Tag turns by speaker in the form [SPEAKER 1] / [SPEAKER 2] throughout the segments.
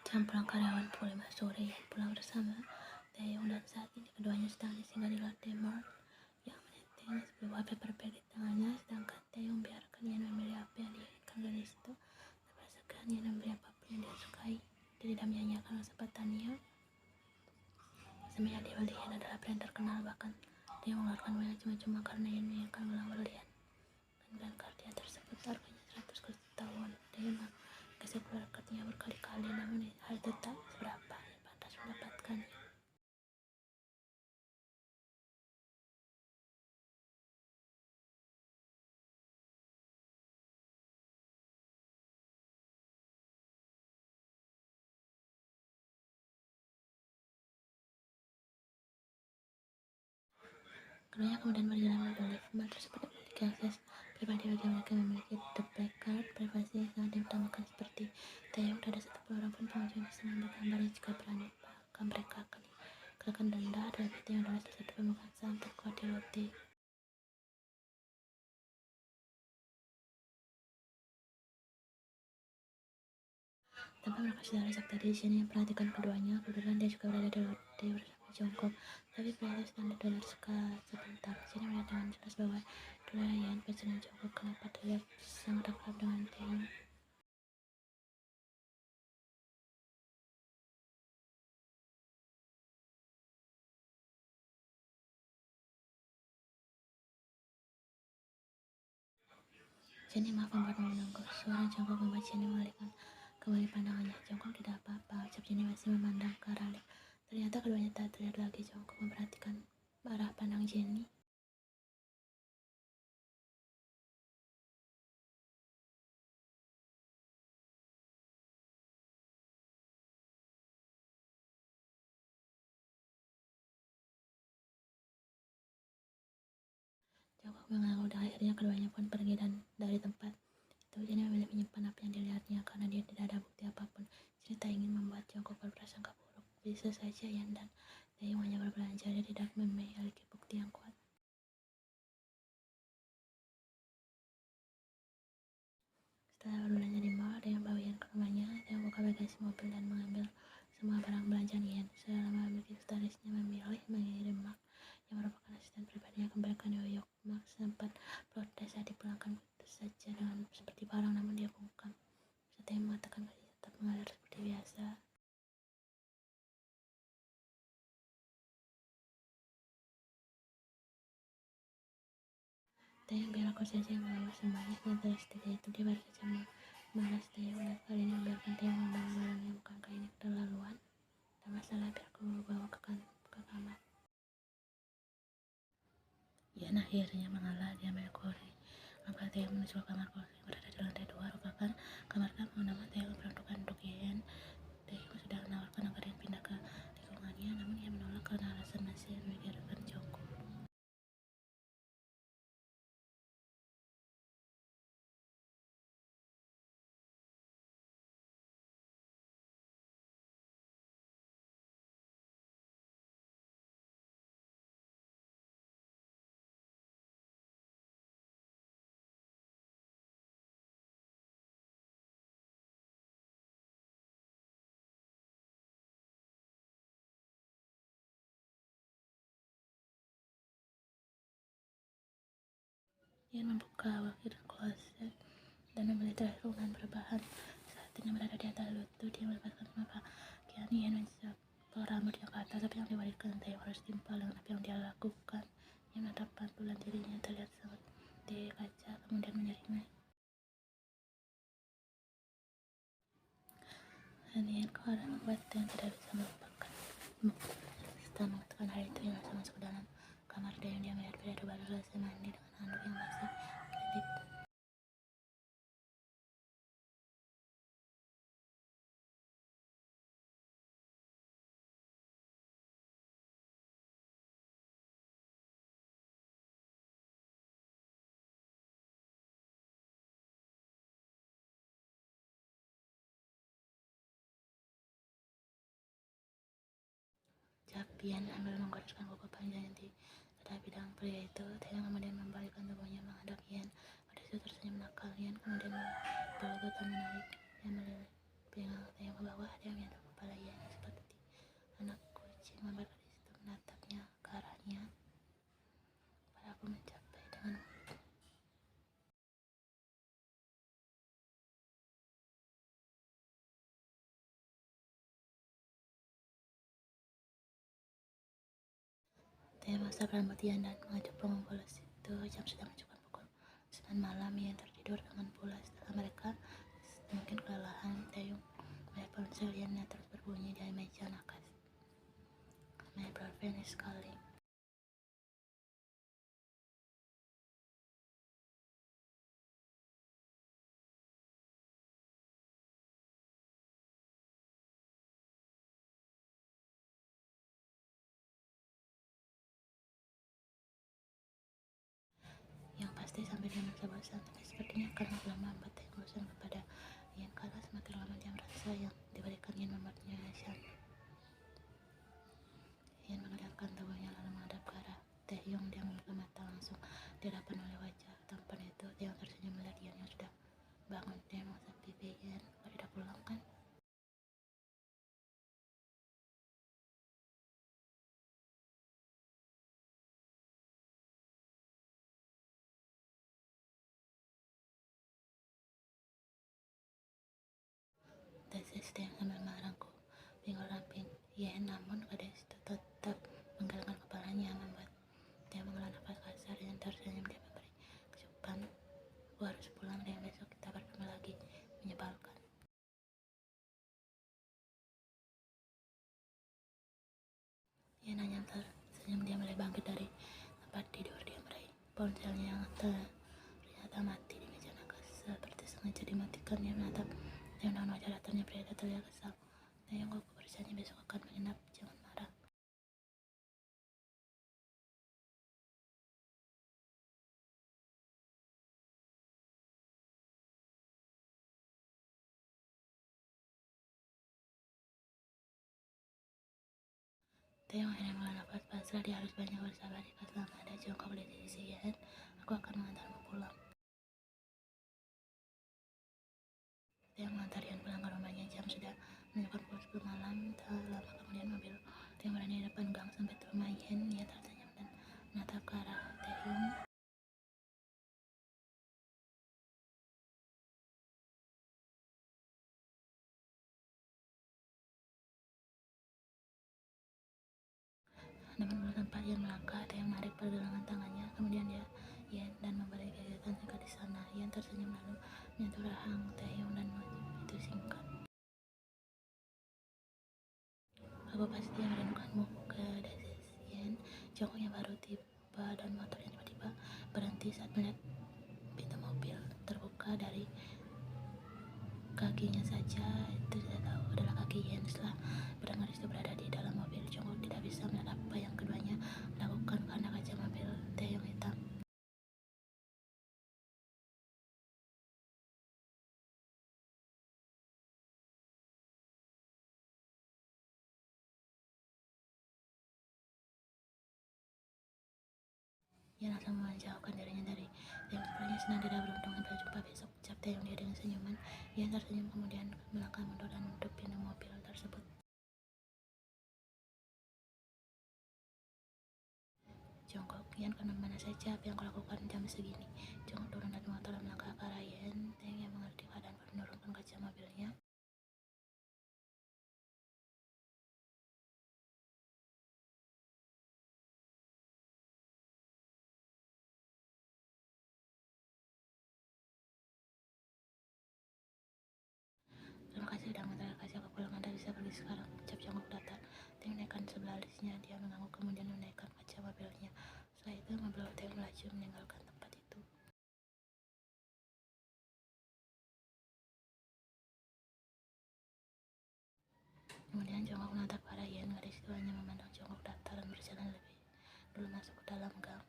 [SPEAKER 1] Jam pulang karyawan pukul 5 sore. Yan pulang bersama Taeyong dan saat ini keduanya sedang disinggah di Lotte Mall. Yang menentengnya sebuah wallpaper bag di tangannya, sedangkan Taeyong biarkan Yan memilih apa yang diinginkan gadis itu. Tanpa segan Yan membeli apapun yang dia sukai. Dia tidak menyanyiakan kesempatannya. Semenjak dibeli Yan adalah brand terkenal, bahkan dia mengeluarkan uangnya cuma-cuma karena Yan menginginkan ulang berlian. Dan karya tersebut harganya 100 juta won. Dia menggeser keluar kartunya berkali-kali, namun hal itu tak seberapa Yan pantas mendapatkannya. Keduanya kemudian berjalan membeli. Rumah tersebut memiliki akses pribadi bagi mereka yang memiliki The Black Card. Privasi yang sangat diutamakan seperti Taeyong. Tidak ada satupun orang pun pengunjung yang bisa mengambil gambarnya jika berani, bahkan mereka akan dikenakan denda. Adalah PT yang adalah salah satu pemegang saham terkuat di Lotte. Tanpa mereka sudah sejak tadi, Jenny yang perhatikan keduanya. Kebetulan dia juga berada di Lotte bersama Jungkook. Tapi pria itu sedang didengar sebentar. Jenny melihat dengan jelas bahwa itulah Yan, pacarnya Jungkook. Kenapa terlihat sangat akrab dengan Taeyong? Jenny, maaf membuatmu menunggu. Suara Jungkook membuat Jenny mengalihkan kembali pandangannya. Jungkook, tidak apa-apa, ucap Jenny masih memandang ke arah lift. Ternyata keduanya tak terlihat lagi. Jungkook memperhatikan arah pandang Jenny. Jungkook mengangguk dan akhirnya keduanya pun pergi dari tempat itu. Jenny memilih menyimpan apa yang dilihatnya karena dia tidak ada bukti apapun. Jenny tak ingin membuat Jungkook berprasangka buruk. Bisa saja Yan dan Taeyong hanya berbelanja. Dia tidak memiliki bukti yang kuat. Setelah berbelanja di mall, dia membawa Yan ke rumahnya. Dia membuka bagasi mobil dan mengambil semua barang belanjaan Yan. Selama sekretarisnya memilih mengirim Mark, yang merupakan asisten pribadinya, kembali ke New York. Mark sempat protes saat dipulangkan begitu saja dengan seperti barang, namun dia bungkam. Setelah mengatakan bahwa dia tetap mengalir seperti biasa. Taeyong, biar aku saja yang membawa semuanya. Setelah setelah itu dia baru saja malas Taeyong, dan kali ini membiarkan Taeyong membawa barangnya. Bukankah ini keterlaluan? Tak masalah, biar aku bawa ke kamar. Yan akhirnya mengalah. Dia mengekori langkah Taeyong menuju kamar kos yang berada di lantai 2. Rupakan kamar tamu, namun Taeyong peruntukan untuk Yan. Taeyong sudah menawarkan agar Yan pindah ke lingkungannya, namun Yan menolak karena alasan masih memikirkan Jungkook. Yan membuka walk-in closet dan membeli ruangan berbahan. Saat ini berada di atas lutut, dia melepaskan semua pakaian. Yan mencapai rambutnya ke atas, tapi yang diwariskan Taeyong harus timpal dengan apa yang dia lakukan. Yan menatap pantulan dirinya terlihat sangat di kaca, kemudian menyeringai. Yan, kau harus membuat yang tidak bisa melupakan. Setelah mengatakan hal itu, Yan langsung masuk ke dalam kamar Taeyong. Dia melihat pria itu baru selesai mandi dengan handuk yang masih kelip. Yan sambil menggoreskan kuku panjang yang ada bidang pria itu. Taeyong kemudian membalikkan tubuhnya menghadap Yan. Pada itu tersenyum nakal. Yan kemudian membawa Gotama menarik dan melilit pinggang Taeyong ke bawah. Dia menyadap Dia memaksa rambut Ian dan mengajak pengumpul itu. Jam sudah menunjukkan pukul 9 malam. Ian tertidur dengan pulas. Setelah mereka mungkin kelelahan, Taeyong melihat ponsel Ian yang terus berbunyi di meja nakas. My boyfriend is calling. Yang pasti sampai dia merasa bosan, tapi sepertinya karena telah melambat Taeyong bosan kepada Ian karena semakin lama dia merasa yang diberikan Ian membuatnya lesan. Ian mengelakkan tubuhnya lalu menghadap ke arah Taeyong. Dia membuka mata langsung dihadapkan oleh wajah tampan itu. Taeyong tersenyum melihat Ian yang sudah bangun. Dia mengusap pipi. Ian, kau tidak pulang kan? Tesis Taeyong sambil merangkul pinggul ramping Ian, namun gadis itu tetap menggelengkan kepalanya, membuat dia menghela nafas kasar. Ian tersenyum. Dia memberi kecupan. Aku harus pulang dan besok kita bertemu lagi. Menyebalkan. Ian hanya tersenyum. Dia mulai bangkit dari tempat tidur. Dia meraih ponselnya yang ternyata mati di meja nakas. Seperti sengaja dimatikan. Dia menatap Taeyong dengan wajah datarnya. Pria itu terlihat kesal. Taeyong, aku berjanji besok akan menginap. Jangan marah. Taeyong akhirnya menghela nafas pasrah. Dia harus banyak bersabar. Jika selama ada jongkok di sisi Ian, aku akan mengantarmu pulang. Taeyong mengantar Ian pulang ke rumahnya. Jam sudah menunjukkan pukul 10 malam. Tak lama kemudian mobil Taeyong berada di depan gang sampai di rumah Ian. Ia tersenyum dan menatap ke arah Taeyong. Namun belum sempat Ian melangkah, Taeyong menarik pergelangan tangannya. Kemudian dia Ian dan memberi kegiatan singkat di sana. Ian tersenyum lalu menyentuh rahang Taeyong dan itu singkat. Aku pasti merindukanmu, desis Ian. Jongkok yang baru tiba dan motornya tiba-tiba berhenti saat melihat pintu mobil terbuka. Dari kakinya saja itu sudah tahu adalah kaki Ian. Setelah mendengar itu berada di dalam mobil, Jongkok tidak bisa melihat apa yang keduanya lakukan karena kaca mobil Taeyong hitam. Ia langsung menjauhkan dirinya dari Taeyong. Sebenarnya senang tidak beruntung berjumpa besok, ucap Taeyong dia dengan senyuman. Ia tersenyum kemudian melangkah mundur dan menutup pintu mobil tersebut. Jongkok, Ian, karena mana saja apa yang kau lakukan jam segini? Jongkok turun dari motor dan melangkah ke arah Ian. Taeyong yang mengerti keadaan baru menurunkan kaca mobilnya. Terima kasih sudah mengantar kasih aku pulang. Anda bisa pergi sekarang, ucap Jongkok datar. Taeyong menaikkan sebelah alisnya. Dia mengangguk kemudian menaikkan kaca mobilnya. Setelah itu mobil Taeyong melaju meninggalkan tempat itu. Kemudian Jongkok menatap ke arah Ian. Gadis itu hanya memandang Jongkok datar dan berjalan lebih dulu masuk ke dalam gang.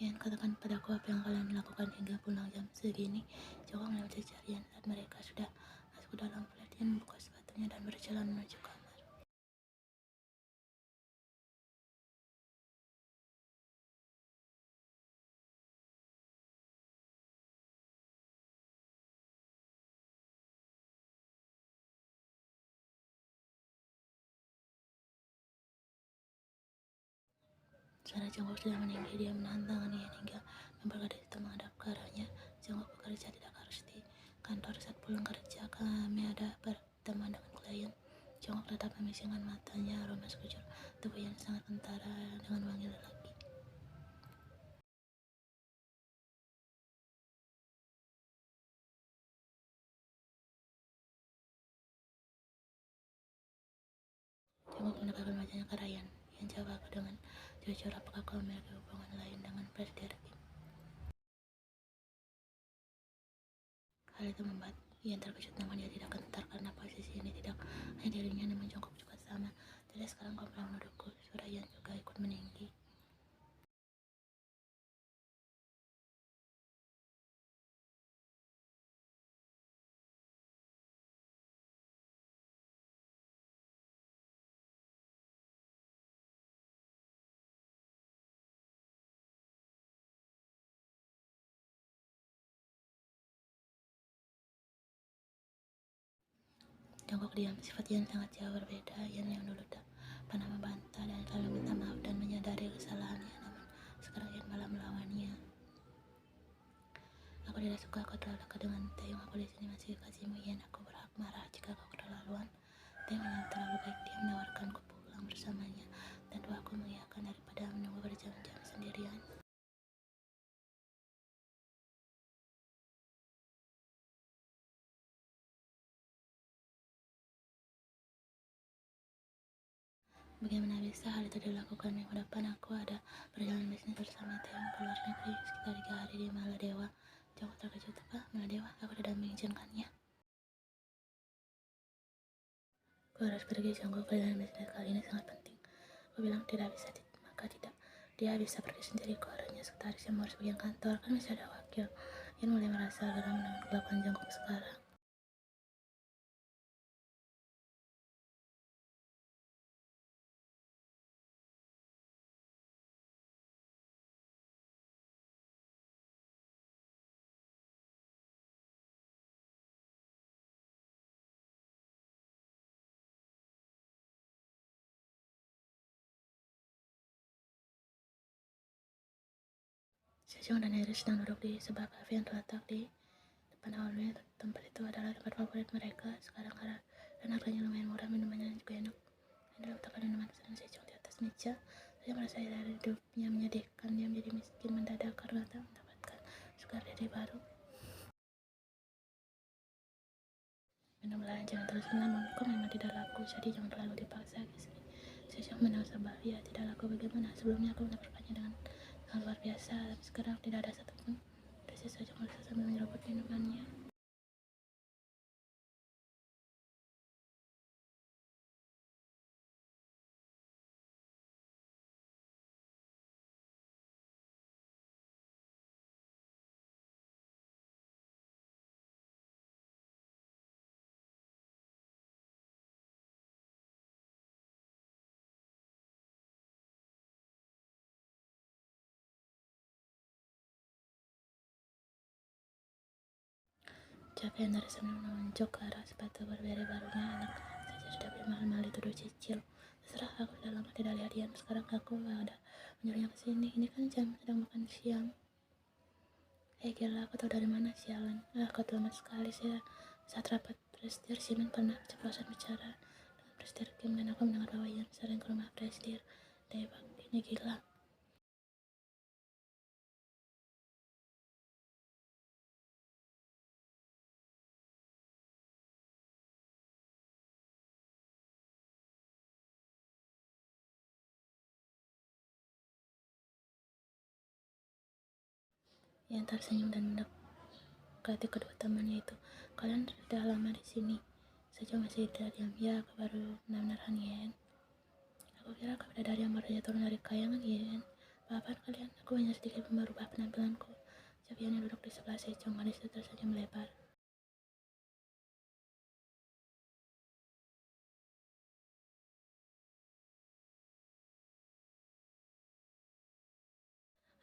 [SPEAKER 1] Ian, katakan padaku apa yang kalian lakukan hingga pulang jam segini. Jongkok melewati Ian saat mereka sudah masuk ke dalam flat. Ian membuka sepatunya dan berjalan menuju kamar. Suara Jongkok sudah meninggi. Dia menahan tangan Ian hingga membuat gadis itu menghadap ke arahnya. Jongkok bekerja tidak harus di kantor. Saat pulang kerja kami ada pertemuan dengan klien. Yen. Jongkok tetap memisingkan matanya, aroma sekujur tubuh yang sangat kentara dengan wangi lelaki. Jongkok mendekatkan wajahnya ke Ryan. Yen jawab aku dengan jujur, apakah kau memiliki hubungan lain dengan Presiden Kim? Hal itu membuat Ian terkejut, namun dia tidak gentar karena posisi ini tidak hanya dirinya, namun Jongkok juga sama. Jadi sekarang kau mulai menuduhku, suara Ian juga ikut meninggi. Jongkok diam. Sifat Ian sangat jauh berbeda. Ian yang dulu tak pernah membantah dan selalu minta maaf dan menyadari kesalahannya, namun sekarang Ian malah melawannya. Aku tidak suka kau terlalu dekat dengan Taeyong. Aku di sini masih kekasihmu, Ian. Aku berhak marah jika kau keterlaluan. Taeyong yang terlalu baik, dia menawarkanku pulang bersamanya. Tentu aku mengiyakan daripada menunggu berjam-jam sendirian. Bagaimana bisa hal itu dilakukan? Minggu depan aku ada perjalanan bisnis bersama Taeyong ke luar negeri sekitar 3 hari di Maladewa. Jongkok terkejut. Apa? Maladewa? Aku tidak mengizinkannya. Aku harus pergi. Jongkok, perjalanan bisnis kali ini sangat penting. Aku bilang tidak bisa, maka tidak. Dia bisa pergi sendiri. Aku hanya sekretaris yang harus bagian kantor, kan masih ada wakil. Ian mulai merasa geram dengan kelakuan Jongkok sekarang. Sejong dan Iris sedang duduk di sebuah kafe yang terletak di depan awalnya. Tempat itu adalah tempat favorit mereka sekarang dan harganya lumayan murah, minumannya juga enak. Ada letakkan minuman pesanan Sejong di atas meja. Saya merasa dari hidupnya menyedihkan. Dia menjadi miskin mendadak karena tak mendapatkan sugar daddy baru. Minumlah, jangan terus melamun. Kau memang tidak laku, jadi jangan terlalu dipaksa ke sini. Sejong menang sabah. Ya, tidak laku bagaimana? Sebelumnya aku menawarkannya dengan luar biasa, tapi sekarang tidak ada satupun. Desis Sejong merasa sambil menyeruput minumannya. Capaian dari sambil menunjuk ke arah sepatu berbeda barunya. Anak saja sudah beli mahal-mahal dituduh cicil. Terserah, aku sudah lama tidak lihat Ian. Sekarang aku ada menyuruhnya ke sini. Ini kan jam sedang makan siang. Gila, aku tahu dari mana, sialan. Kau selamat sekali. Saya saat rapat Presdir Simen pernah keceplosan bicara dengan Presdir Kim, dan aku mendengar bahwa Ian sering ke rumah Presdir Daebak. Ini gila. Ian tersenyum dan mendekati kedua temannya itu. Kalian sudah lama di sini. Sejauh masih tidak diam. Ya, aku baru benar-benar Ian. Aku kira kau bidadari yang baru saja turun dari kayangan, Ian. Apa kalian? Aku hanya sedikit merubah penampilanku. Ian yang duduk di sebelah Sejong. Gadis itu tersenyum lebar.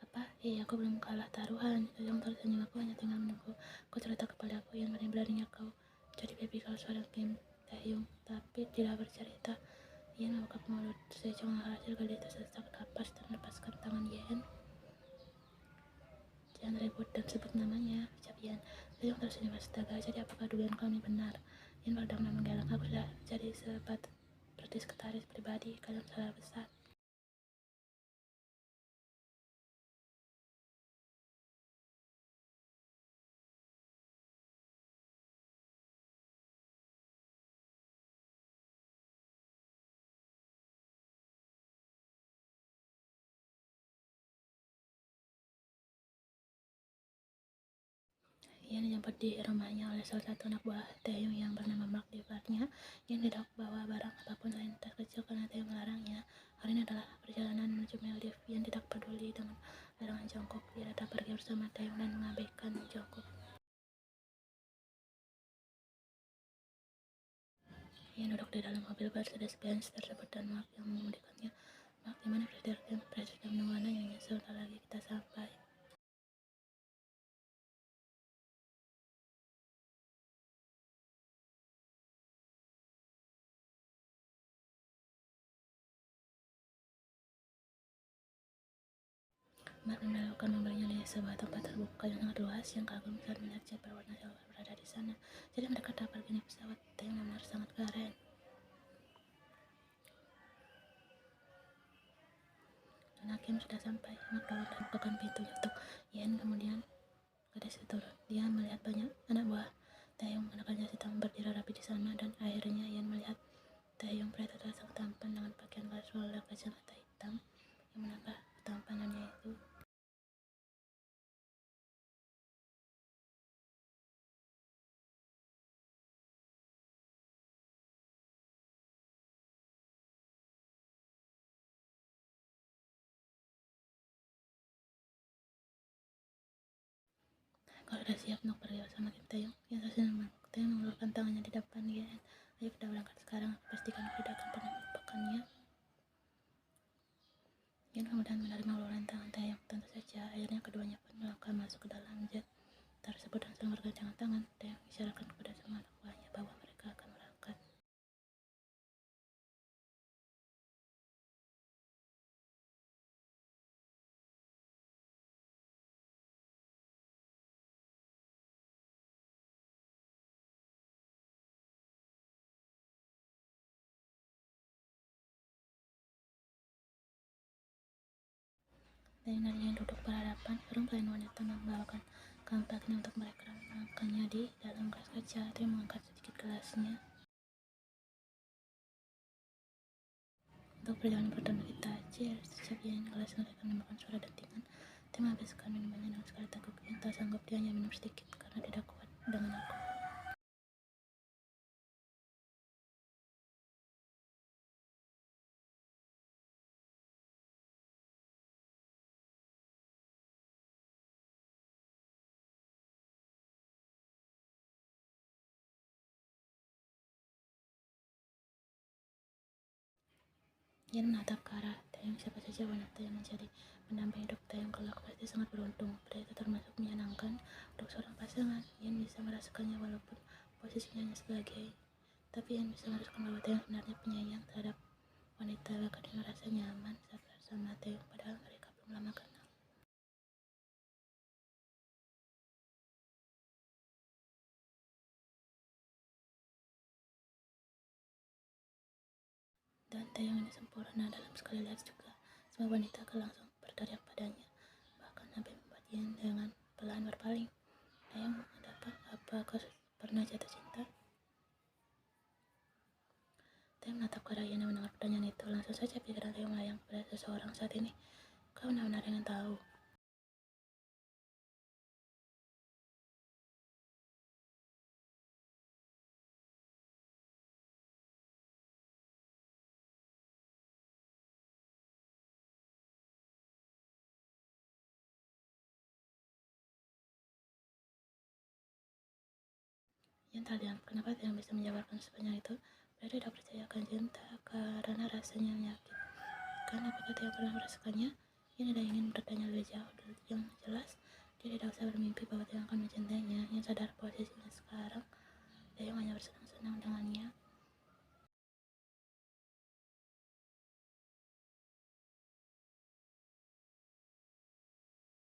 [SPEAKER 1] Apa? Aku belum kalah taruhan. Sejong tersenyum. Aku hanya tinggal menunggu. Kau cerita kepadaku yang berani-beraninya kau jadi baby kalau seorang Kim Taehyung, tapi tidak bercerita. Ian membuka mulut. Sejong hasil gadis itu sesak napas dan melepaskan tangan Ian. Jangan ribut dan sebut namanya, ucap Ian. Sejong tersenyum astaga. Jadi apakah dugaan kami benar? Ian meledak dan menggeleng. Aku sudah jadi seperti sekretaris pribadi. Kalian salah besar. Ian dijemput di rumahnya oleh salah satu anak buah Taeyong yang bernama Mark. Di flatnya, Ian tidak bawa barang apapun selain tas kecil karena Taeyong melarangnya. Hari ini adalah perjalanan menuju Maldives. Ian tidak peduli dengan larangan Jungkook. Dia tetap pergi bersama Taeyong dan mengabaikan Jungkook. Ian duduk di dalam mobil Mercedes-Benz tersebut dan Mark yang mengemudikannya. Mark, di mana presiden? Presiden menunggu Anda nyanyi. Sebentar lagi kita sampai. Mark melakukan membelinya di sebuah tempat terbuka yang sangat luas. Yang kagum saat melihat jet berwarna silver berada di sana. Jadi mereka dapat pergi naik pesawat. Taeyong benar sangat keren. Dan Hakim sudah sampai. Mark dorong dan bukakan pintunya untuk Ian. Kemudian gadis itu turun. Dia melihat banyak anak buah Taeyong menggunakan jas hitam berdiri rapi di sana. Dan akhirnya Ian melihat Taeyong, pria terlihat sangat tampan dengan pakaian kasual dan kacamata hitam yang menambah ketampanannya itu. Kalau sudah siap untuk pergi bersama Kim Taeyong, Ian tersenyum. Taeyong mengulurkan tangannya di depan Ian. Ayo kita berangkat sekarang. Aku pastikan aku tidak akan pernah melupakannya. Ian kemudian menerima uluran tangan Taeyong. Tentu saja, akhirnya keduanya pun melangkah masuk ke dalam jet tersebut dan saling bergandengan tangan. Taeyong isyaratkan kepada semua anak buahnya bahwa mereka akan berangkat. Taeyong dan Ian duduk berhadapan. Seorang pelayan wanita membawakan kampaknya untuk mereka dan memakannya di dalam gelas kaca. Taeyong mengangkat sedikit gelasnya. Untuk perjalanan pertama kita, cheers. Setiap Ian gelas mereka menembakkan suara dentingan. Taeyong menghabiskan minumannya dengan sekali teguk. Ian tak sanggup, dia hanya minum sedikit karena tidak kuat dengan aku. Ian menatap ke arah Taeyong. Siapa saja wanita yang menjadi pendamping hidup Taeyong kelak pasti sangat beruntung. Pria itu termasuk menyenangkan untuk seorang pasangan. Ian bisa merasakannya walaupun posisinya hanya sebagai. Tapi Ian bisa merasakan bahwa Taeyong sebenarnya penyayang terhadap wanita. Bahkan dia merasa nyaman saat bersama Taeyong padahal mereka belum lama kenal. Dan Taeyong ini sempurna dalam sekali lihat juga. Semua wanita akan langsung berteriak padanya. Bahkan sampai membuat Ian dengan perlahan berpaling. Taeyong, ada apa? Apa kau pernah jatuh cinta? Taeyong menatap ke arah Ian yang mendengar pertanyaan itu. Langsung saja pikiran Taeyong melayang kepada seseorang saat ini. Kau benar-benar ingin tahu. Ian terdiam. Kenapa Taeyong bisa menjabarkan sepanjang itu? Dia tidak percaya akan cinta karena rasanya menyakitkan. Apakah Taeyong pernah merasakannya? Ian tidak ingin bertanya lebih jauh. Yang jelas, dia tidak usah bermimpi bahwa Taeyong akan mencintainya. Ian sadar posisinya sekarang. Taeyong hanya bersenang-senang dengannya.